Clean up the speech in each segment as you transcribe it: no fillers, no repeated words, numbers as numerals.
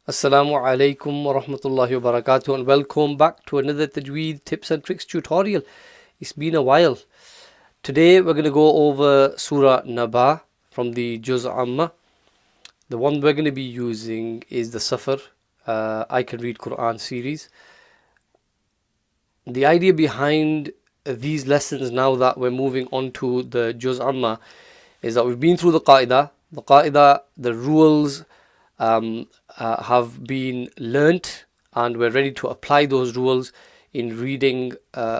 Assalaamu alaykum wa rahmatullahi wa barakatuh, and welcome back to another Tajweed tips and tricks tutorial. It's been a while. Today we're going to go over Surah Naba from the Juz Amma. The one we're going to be using is the Safar I Can Read Qur'an series. The idea behind these lessons, now that we're moving on to the Juz Amma, is that we've been through the Qaida, the rules have been learnt, and we're ready to apply those rules in reading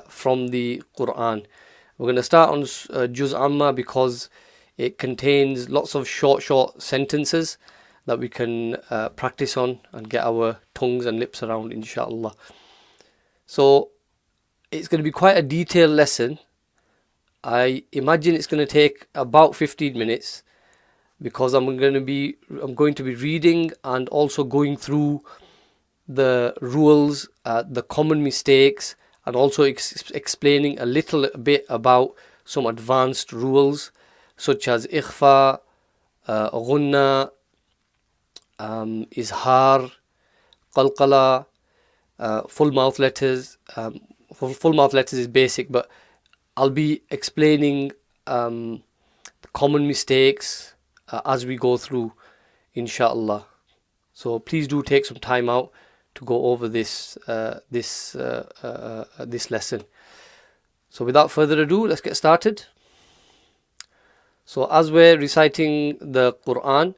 from the Qur'an. We're going to start on Juz Amma because it contains lots of short sentences that we can practice on and get our tongues and lips around, inshallah. So it's going to be quite a detailed lesson. I imagine it's going to take about 15 minutes because I'm going to be reading and also going through the rules, the common mistakes, and also explaining a little bit about some advanced rules such as ikhfa, ghunna, izhar, qalqala, full mouth letters. Full mouth letters is basic, but I'll be explaining the common mistakes as we go through, inshallah. So please do take some time out to go over this lesson. So without further ado, let's get started. So as we're reciting the Qur'an,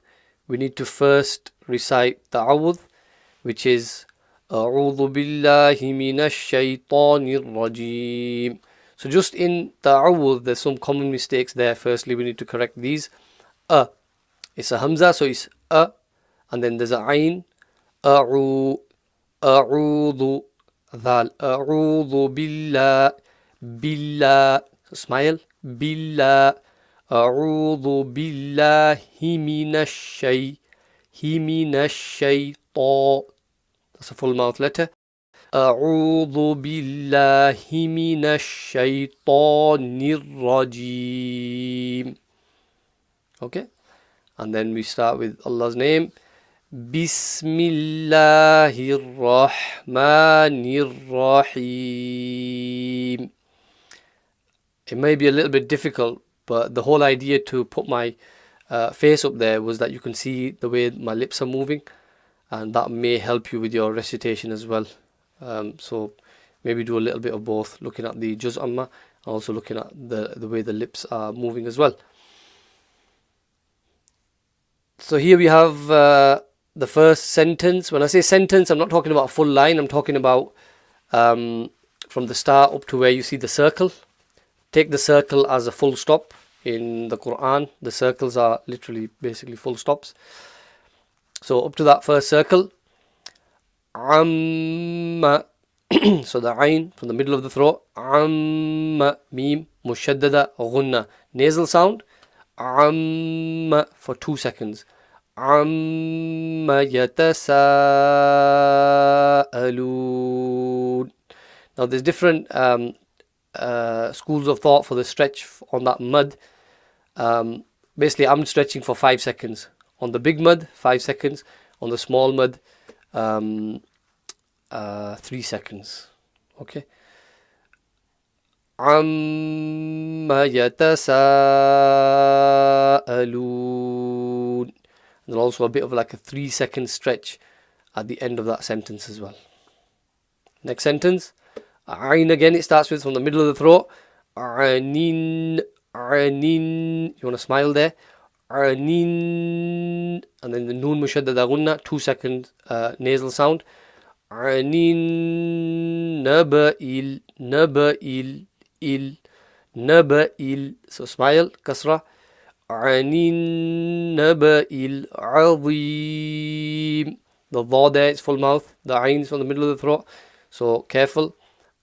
we need to first recite ta'awudh, which is A'udhu billahi minash shaitanir rajim. So just in ta'awudh, there's some common mistakes there. Firstly, we need to correct these. It's a hamza, so it's and then there's a ayn, a'udhu, dhal, a'udhu billah, so smile, billah, a'udhu billahi minash shaitan, that's a full mouth letter. A'udhu billahi minash shaitanir rajim. Okay, and then we start with Allah's name. Bismillahir Rahmanir Rahim. It may be a little bit difficult, but the whole idea to put my face up there was that you can see the way my lips are moving, and that may help you with your recitation as well. So maybe do a little bit of both, looking at the Juz Amma and also looking at the way the lips are moving as well. So here we have the first sentence. When I say sentence, I'm not talking about a full line. I'm talking about from the start up to where you see the circle. Take the circle as a full stop. In the Qur'an, the circles are literally basically full stops. So up to that first circle, amma. So the ayn from the middle of the throat, amma, mim, mushaddada, ghunna, nasal sound, amma for 2 seconds. Amma yatasa'aloon. Now there's different schools of thought for the stretch on that mud. Basically, I'm stretching for 5 seconds. On the big mud, 5 seconds. On the small mud, 3 seconds. Okay. Amma yatasa'aloon. And also a bit of like a 3 second stretch at the end of that sentence as well. Next sentence. Ayn again, it starts with from the middle of the throat. Anin. You want to smile there. Anin. And then the noon mushaddada ghunna, 2 second nasal sound. Anin naba'il. So smile, kasra. Anin naba'il azim. The dha there is full mouth. The ayn is from the middle of the throat. So careful.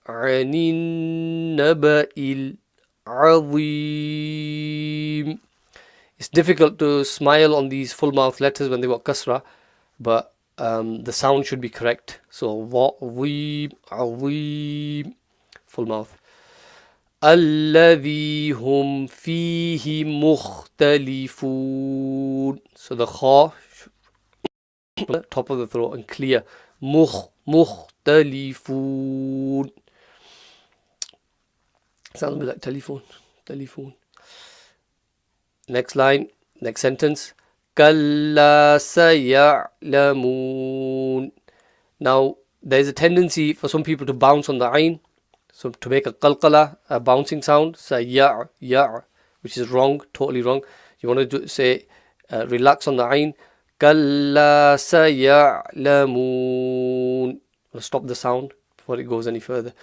Anin naba'il azim. It's difficult to smile on these full mouth letters when they got kasra, but the sound should be correct. So azim, full mouth. الذي هم فيه مختلفون. So the kha top of the throat and clear. مختلفون. Sounds a bit like telephone. Telephone. Next line, next sentence. كلا سيعلمون. Now, there is a tendency for some people to bounce on the ayn, so to make a qalqala, a bouncing sound, say ya, which is wrong, totally wrong. You want to say, relax on the ayn. كلا سيعلمون. Stop the sound before it goes any further.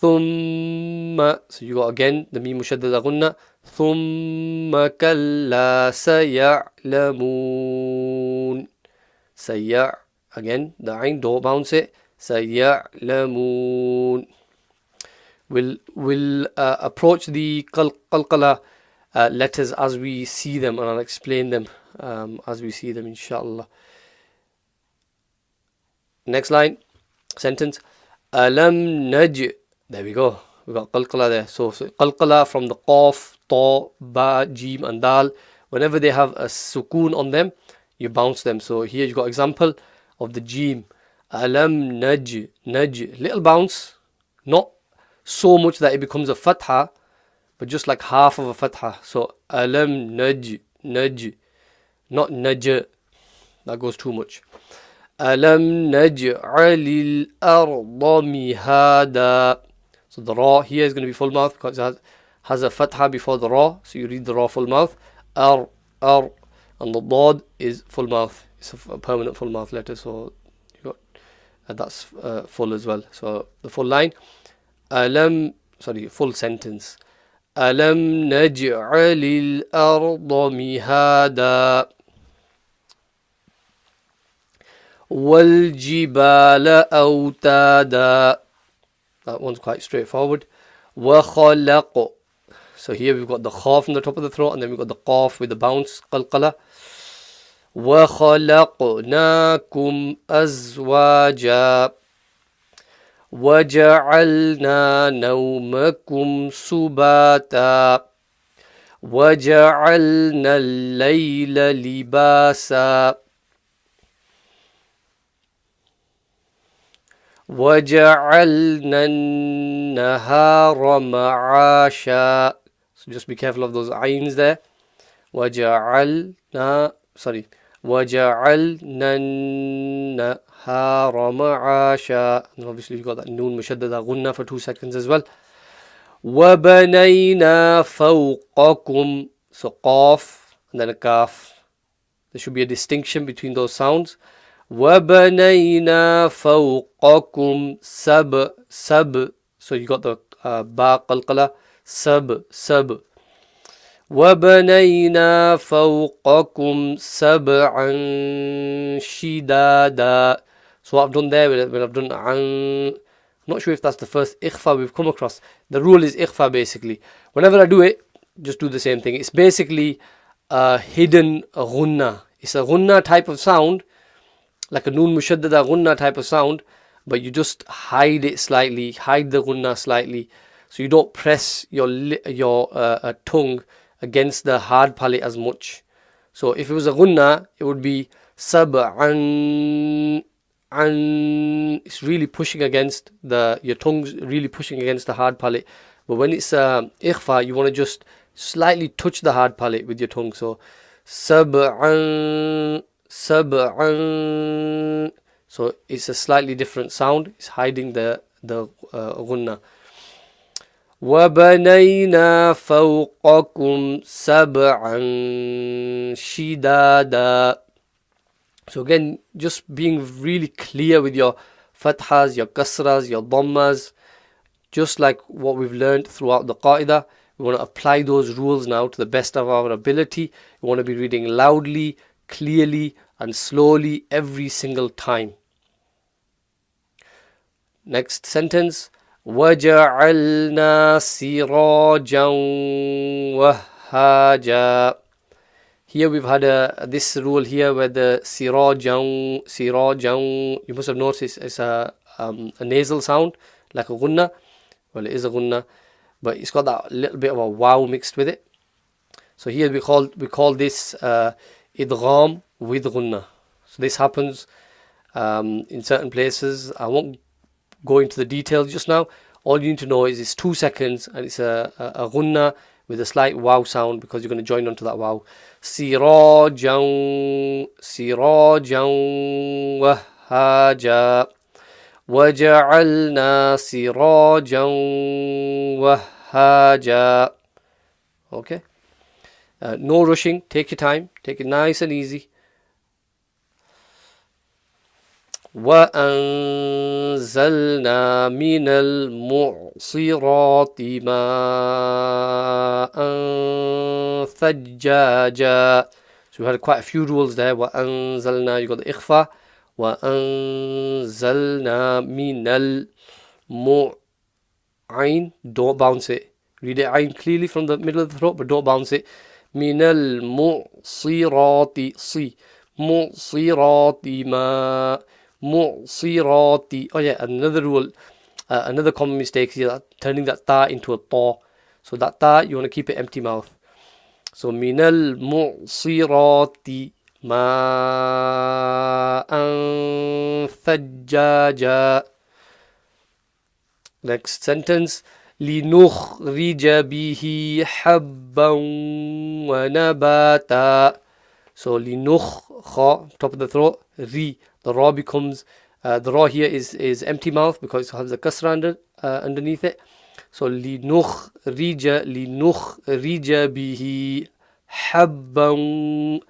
ثم, so you got again the mim mushaddada gunna. ثم كلا سيعلمون. سيع, again the ayn, don't bounce it. سيعلمون. We'll approach the qalqala letters as we see them, and I'll explain them as we see them, inshallah. Next line, sentence. Alam naj. There we go. We got qalqala there. So qalqala from the qaf, ta, ba, jim, and dal. Whenever they have a sukoon on them, you bounce them. So here you got example of the jim. Alam naj, little bounce, not so much that it becomes a fatha, but just like half of a fatha. So alam naj, not naj. That goes too much. Alam naj'alil arda mihada. So the ra here is going to be full mouth because it has a fatha before the ra. So you read the ra full mouth. Ar. And the dad is full mouth. It's a permanent full mouth letter. So you got that's full as well. So the full line. Full sentence. Alam naj'alil arda mihada. وَالْجِبَالَ أَوْتَادًا. That one's quite straightforward. وَخَلَقَ. So here we've got the kha from the top of the throat, and then we've got the qaf with the bounce, qalqala. وَخَلَقْنَاكُمْ أَزْوَاجًا. وَجَعَلْنَا نَوْمَكُمْ سُبَاتًا. وَجَعَلْنَا اللَّيْلَ لِبَاسًا. وَجَعَلْنَا النَّهَارَ مَعَاشًا. So just be careful of those ayns there. وَجَعَلْنَا النَّهَارَ مَعَاشًا. And obviously you've got that noon mushaddada gunna for 2 seconds as well. وَبَنَيْنَا فَوْقَكُمْ. So qaf and then a kaf. There should be a distinction between those sounds. وَبَنَيْنَا فَوْقَكُمْ سَبْ. So you got the ba qalqala. Sab. وَبَنَيْنَا فَوْقَكُمْ سَبْعًا شِدَادًا. So what I've done there, when I've done I'm not sure if that's the first ikhfa we've come across. The rule is ikhfa basically. Whenever I do it, just do the same thing. It's basically a hidden gunna. It's a gunna type of sound, like a noon mushaddada gunna type of sound, but you just hide it slightly, hide the gunna slightly, so you don't press your tongue against the hard palate as much. So if it was a gunna, it would be sab'an. It's really pushing against your tongue's really pushing against the hard palate. But when it's ikhfa, you want to just slightly touch the hard palate with your tongue. So sab'an. So it's a slightly different sound. It's hiding the gunna. وَبَنَيْنَا فَوْقَكُمْ سَبْعًا شِدَادًا. So again, just being really clear with your fathas, your kasras, your dhammas, just like what we've learned throughout the qa'idah. We want to apply those rules now to the best of our ability. We want to be reading loudly, clearly, and slowly every single time. Next sentence. وَجَعَلْنَا سِرَاجًا وَهَّاجًا. Here we've had this rule here where the sirajan, you must have noticed it's a nasal sound, like a gunna. Well, it is a gunna, but it's got that little bit of a wow mixed with it. So here we call this idgham with gunna. So this happens in certain places. I won't go into the details just now. All you need to know is it's 2 seconds and it's a gunna with a slight wow sound because you're going to join onto that wow. Sirajan, sirajan wahhaja, waja'alna sirajan wahhaja. Okay. No rushing. Take your time. Take it nice and easy. وأنزلنا من المعصرات ماء ثجاجا. So we had quite a few rules there. وأنزلنا, you got the إخفاء. وأنزلنا من المعين, don't bounce it. Read it ayn clearly from the middle of the throat, but don't bounce it. من المعصرات, صي, معصرات ماء, mu'sirati. Oh yeah, another rule, another common mistake is turning that ta into a ta. So that ta, you want to keep it empty mouth. So minal mu'sirati ma'an thajjaja. Next sentence. لِنُخْرِجَ بِهِ حَبًّا وَنَبَاتًا. So linukh, kha, top of the throat, ri. The ra becomes, the ra here is empty mouth because it has a kasra underneath it. So linukhrija bihi habban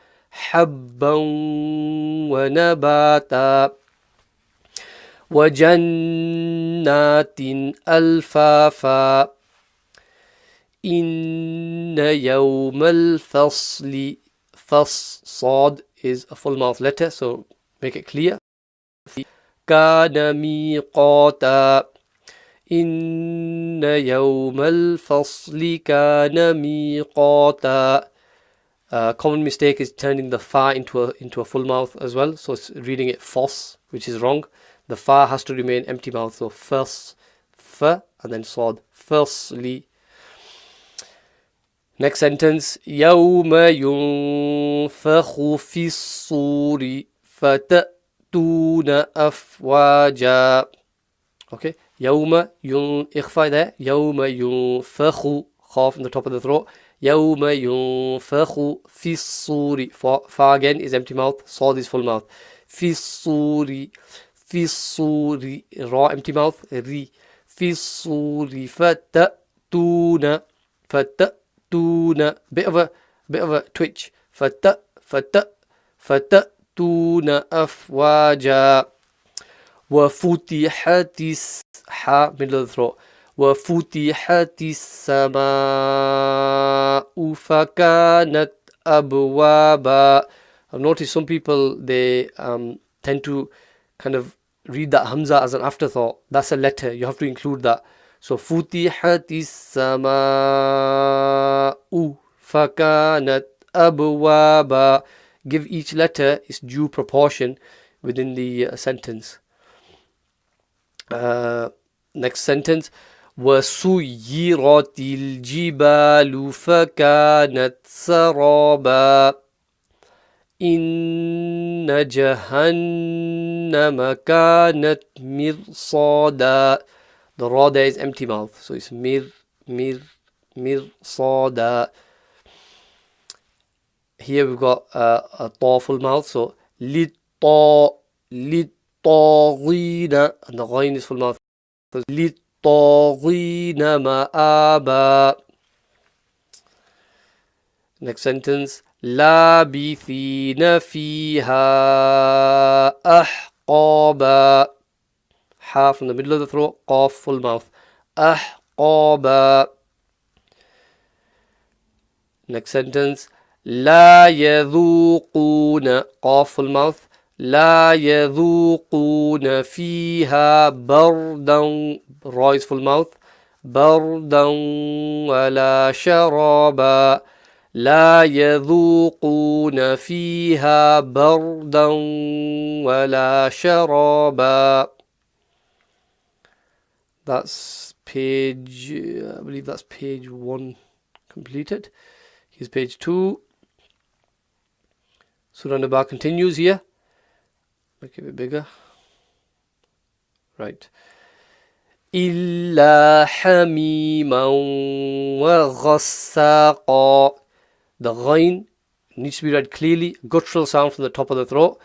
wa nabata wa jannatin alfafa inna yawmal fasli. Sad is a full mouth letter, so make it clear. Kana miqata. Inna yawmal fasli kana miqata. Common mistake is turning the fa into a full mouth as well, so it's reading it fas, which is wrong. The fa has to remain empty mouth, so fas, fa, and then sad, fasli. Next sentence. يَوْمَ يُنْفَخُ فِي الصُّورِ فَتَأْتُونَ أَفْوَاجًا. Okay. يَوْمَ إخفاء there. يَوْمَ يُنْفَخُ, kha in the top of the throat. يَوْمَ يُنْفَخُ فِي الصُّورِ. Fa again is empty mouth. Sad is full mouth. فِي الصُّورِ. فِي الصُّورِ. Ra empty mouth. Ri. فِي الصُّورِ فَتَأْتُونَ. Bit of a twitch. فَتَأْتُونَ أَفْوَاجًا. وَفُتِحَتِ ha, middle of the throat. وَفُتِحَتِ السَّمَاءُ فَكَانَتْ أَبْوَابًا. I've noticed some people, they tend to kind of read that hamza as an afterthought. That's a letter. You have to include that. So فُتِحَتِ السَّمَاءُ فَكَانَتْ أَبْوَابًا. Give each letter its due proportion within the sentence. Next sentence. وَسُيِّرَتِ الْجِبَالُ فَكَانَتْ سَرَابًا. إِنَّ جَهَنَّمَ كَانَتْ مِرْصَادًا. The ra there is empty mouth, so it's mirsada. Here we've got a ta full mouth, so littaghina, and the ghain is full mouth. So littaghina ma'aba. Next sentence. labithina fiha ahqaba. Ha from the middle of the throat, qaf full mouth. Ahqaba. Next sentence. La yadhuquna, qaf full mouth. La yadhuquna fiha bardan, ra is full mouth. Bardan wala sharaba. La yadhuquna fiha bardan wala sharaba. That's page, I believe that's page 1 completed. Here's page 2. Surah Naba continues here. Make it a bit bigger. Right. إلا حميما وغساقا. The ghain needs to be read clearly, guttural sound from the top of the throat.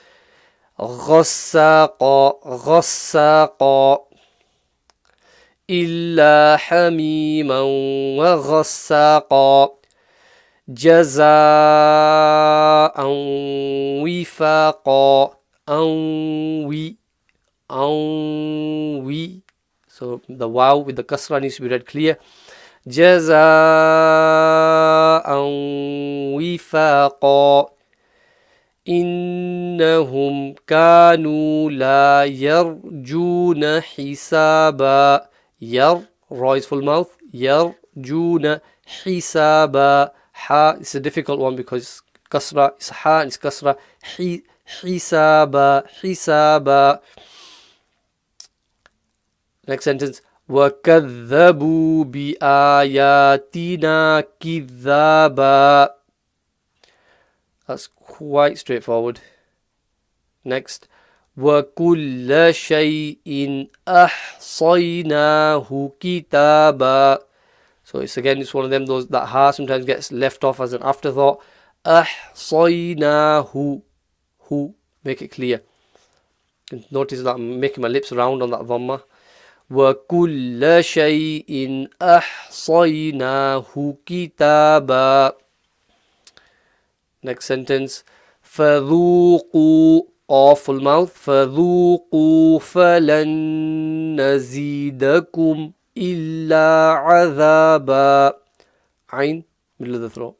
غساقا غساقا. إلا حميما وغساقا. جزاء وفاقا. أنوي. So the wow with the kasra needs to be read clear. جزاء وفاقا. إنهم كانوا لا يرجون حسابا. Ra is full mouth. يرجون حسابا. Ha is a difficult one because kasra is ha and it's kasra. حسابا. Next sentence. وَكَذَّبُوا بِآيَاتِنَا كِذَّابًا. That's quite straightforward. Next. وَكُلَّ شَيْءٍ أَحْصَيْنَاهُ كِتَابًا. So it's one of them, those that ha sometimes gets left off as an afterthought. أَحْصَيْنَاهُ. Make it clear. Notice that I'm making my lips round on that dhamma. وَكُلَّ شَيْءٍ أَحْصَيْنَاهُ كِتَابًا. Next sentence. فَذُوقُوا. Awful mouth. فَذُوقُوا فَلَن نَزِيدَكُمْ إِلَّا عَذَابًا. Ain, middle of the throat.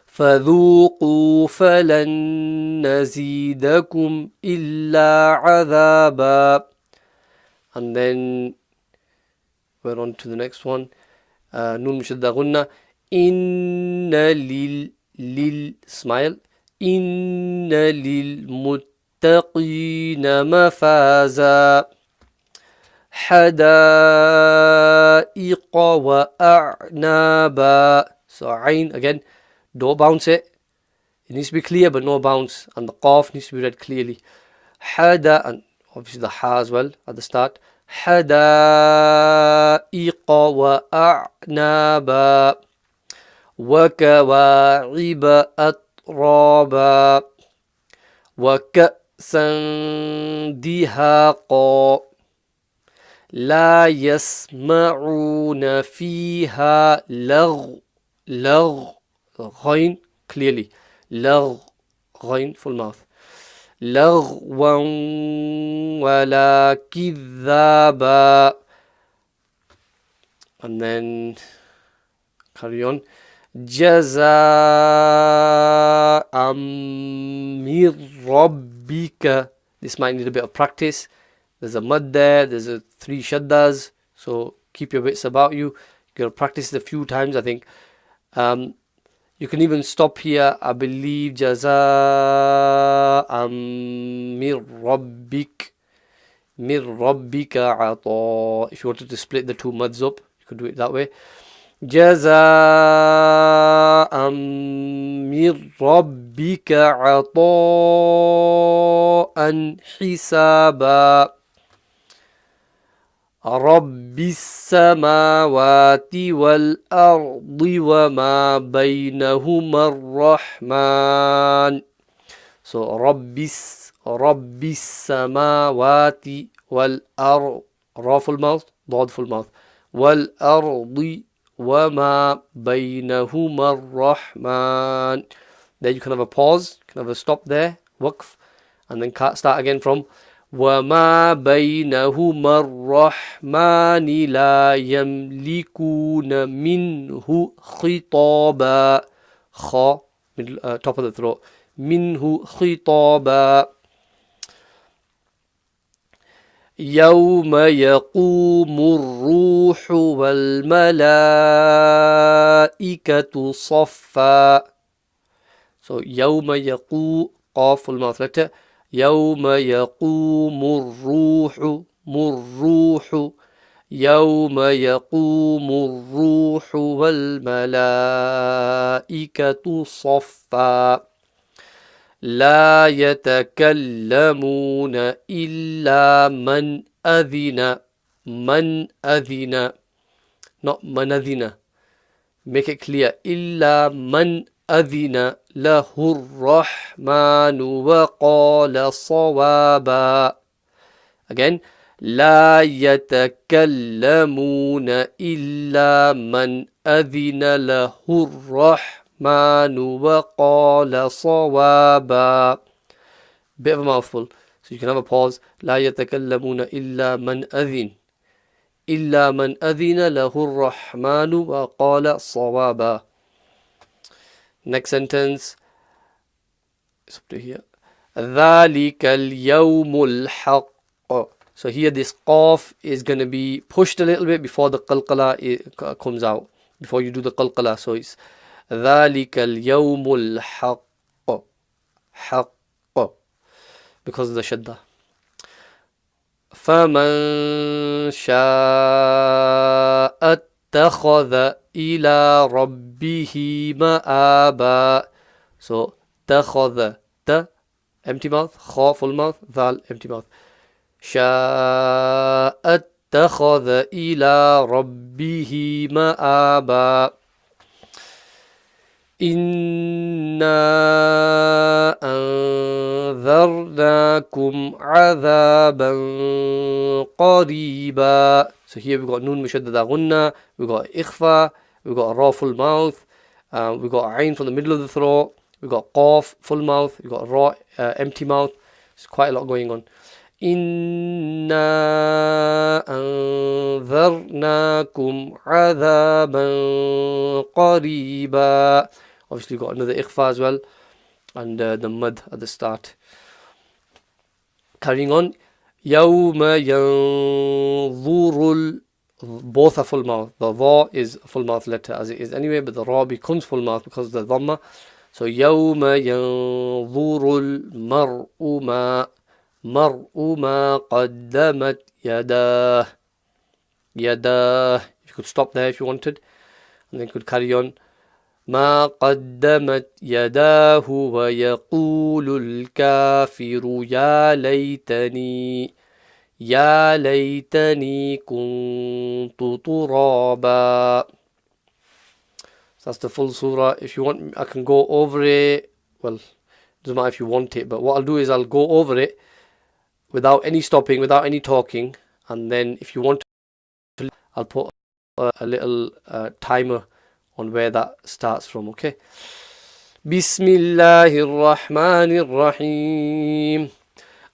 فَذُوقُوا فَلَن نَزِيدَكُمْ إِلَّا عَذَابًا. And then we're on to the next one. Nun mushadda gunna. Inna lil smile. Inna lil muttaqina mafaza. Hadaiqa wa a'naba. So ain again, don't bounce it. It needs to be clear but no bounce. And the qaf needs to be read clearly. Hada, and obviously the ha as well at the start. حدائق وأعنابا وكواعب أترابا وكأسا دهاقا لا يسمعون فيها لغو غين clearly غين full mouth لغوا ولا كذابا. And then carry on. جزاء من ربك. This might need a bit of practice. There's a mud there, there's a 3 shaddas, so keep your wits about you. You gotta practice it a few times, I think. You can even stop here, I believe. جزاء من ربك عطاء. If you wanted to split the 2 muds up, you could do it that way. جزاء من ربك عطاء حسابا. رب السماوات والأرض وما بينهما الرحمن. So رب السماوات والأرض. Ra full mouth, ضاد full mouth. والأرض وما بينهما الرحمن. Then you can have a pause, you can have a stop there, waqf, and then start again from وما بينهما الرحمن لا يملكون منه خطابا. خا, top of the throat. منه خطابا. يوم يقوم الروح والملائكة صفا. So يوم يقوم, قاف full mouth letter. يوم يقوم الروح يوم يقوم الروح والملائكة صفا. لا يتكلمون إلا من أذن. من أذن, not من أذن. Make it clear. إلا من أذن له الرحمن وقال صوابا. Again. لا يتكلمون إلا من أذن له الرحمن وقال صوابا. Bit of a mouthful. So you can have a pause. لا يتكلمون إلا من أذن. إلا من أذن له الرحمن وقال صوابا. Next sentence. It's up to here. ذلك اليوم الحق. So here this qaf is going to be pushed a little bit before the qalqala comes out. Before you do the qalqala. So it's ذلك اليوم الحق. حق. Because of the shadda. فمن شاء اتخذ إلى ربه مآبا. So اتخذ. Ta, empty mouth. Kha, full mouth. Thal, empty mouth. شاء اتخذ إلى ربه مآبا. إنا أنذرناكم عذابا قريبا. So here we got nun mushaddada gunna, we got ikhfa, we got a raw full mouth, we got ayn from the middle of the throat, we got qaf full mouth, we got raw empty mouth. There's quite a lot going on. إنا أنذرناكم عذابا قريبا. Obviously got another ikhfa as well, and the mud at the start. Carrying on. يوم ينظر. Both are full mouth. The va is a full mouth letter as it is anyway, but the ra becomes full mouth because of the dhamma. So يوم ينظر المرء ما قدمت يداه. يداه. You could stop there if you wanted, and then could carry on. ما قدمت يداه ويقول الكافر يا ليتني كنت ترابا. So that's the full surah. If you want, I can go over it. Well, it doesn't matter if you want it, but what I'll do is I'll go over it without any stopping, without any talking, and then if you want to, I'll put a little timer on where that starts from, okay? Bismillahir Rahmanir Rahim.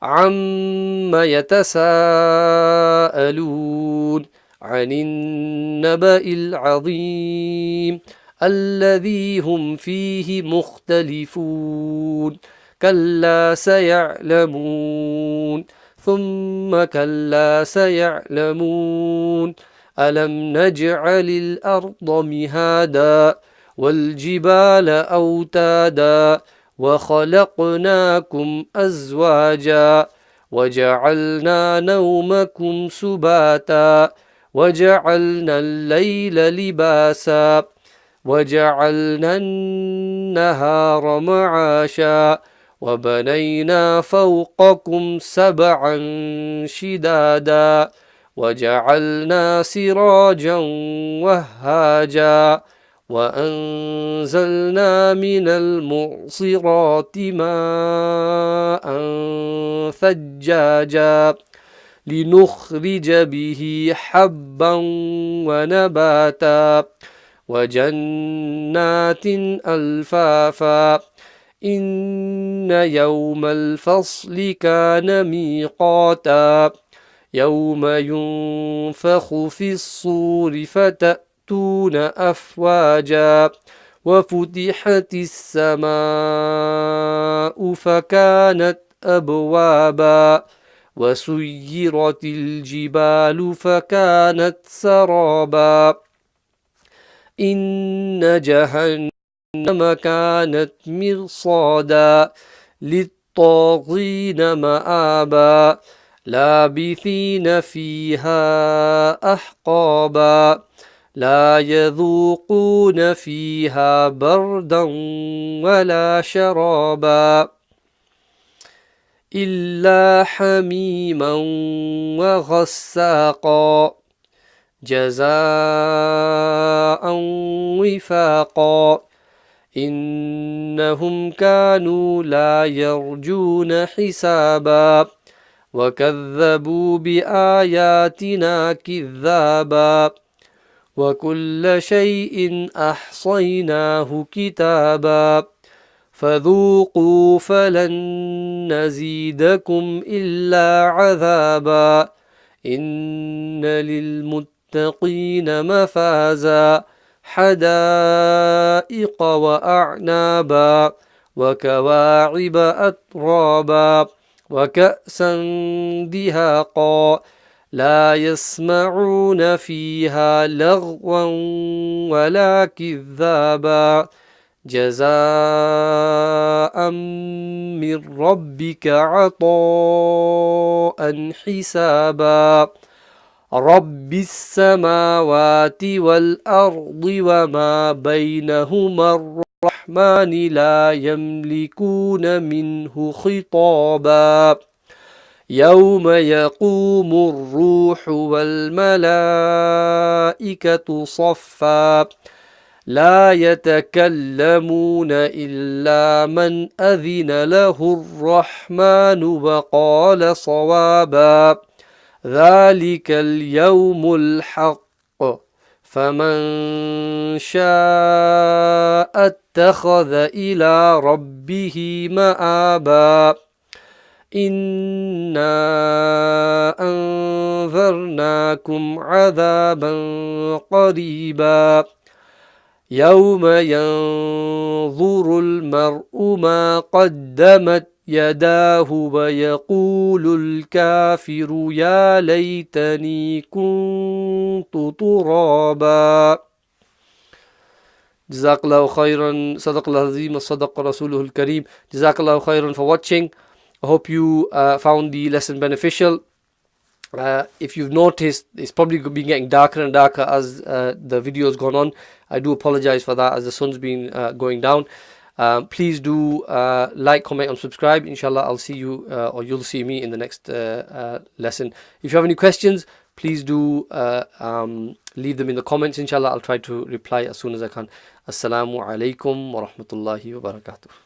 Amma yatasa'alun 'anil naba'il 'azim alladhi hum fihi mukhtalifun. كلا سيعلمون ثم كلا سيعلمون ألم نجعل الأرض مهادا والجبال أوتادا وخلقناكم أزواجا وجعلنا نومكم سباتا وجعلنا الليل لباسا وجعلنا النهار معاشا وبنينا فوقكم سبعا شدادا وجعلنا سراجا وهاجا وأنزلنا من المعصرات ماء ثجاجا لنخرج به حبا ونباتا وجنات ألفافا إن يوم الفصل كان ميقاتا يوم ينفخ في الصور فتأتون أفواجا وفتحت السماء فكانت أبوابا وسيرت الجبال فكانت سرابا إن جهنم كانت مرصادا للطاغين مآبا لابثين فيها أحقابا لا يذوقون فيها بردا ولا شرابا. إلا حميما وغساقا جزاء وفاقا إنهم كانوا لا يرجون حسابا وكذبوا بآياتنا كذابا وكل شيء أحصيناه كتابا فذوقوا فلن نزيدكم إلا عذابا إن للمتقين مفازا حدائق وأعنابا وكواعب أترابا وكأسا دهاقا لا يسمعون فيها لغوا ولا كذابا جزاء من ربك عطاء حسابا رب السماوات والأرض وما بينهما الرحمن لا يملكون منه خطابا يوم يقوم الروح والملائكة صفا لا يتكلمون إلا من أذن له الرحمن وقال صوابا ذلك اليوم الحق فمن شاء اتخذ إلى ربه مآبا إنا أنذرناكم عذابا قريبا يوم ينظر المرء ما قدمت يداه ويقول الكافر يا ليتني كنت ترابا Jazakallahu khairan, Sadaqallahu Azim, Sadaqa Rasuluhul Kareem. Jazakallahu khairan for watching. I hope you found the lesson beneficial. If you've noticed, it's probably been getting darker and darker as the video's gone on. I do apologize for that as the sun's been going down. Please do like, comment and subscribe. Inshallah, I'll see you or you'll see me in the next lesson. If you have any questions, please do leave them in the comments. Inshallah, I'll try to reply as soon as I can. Assalaamu alaykum wa rahmatullahi wa barakatuh.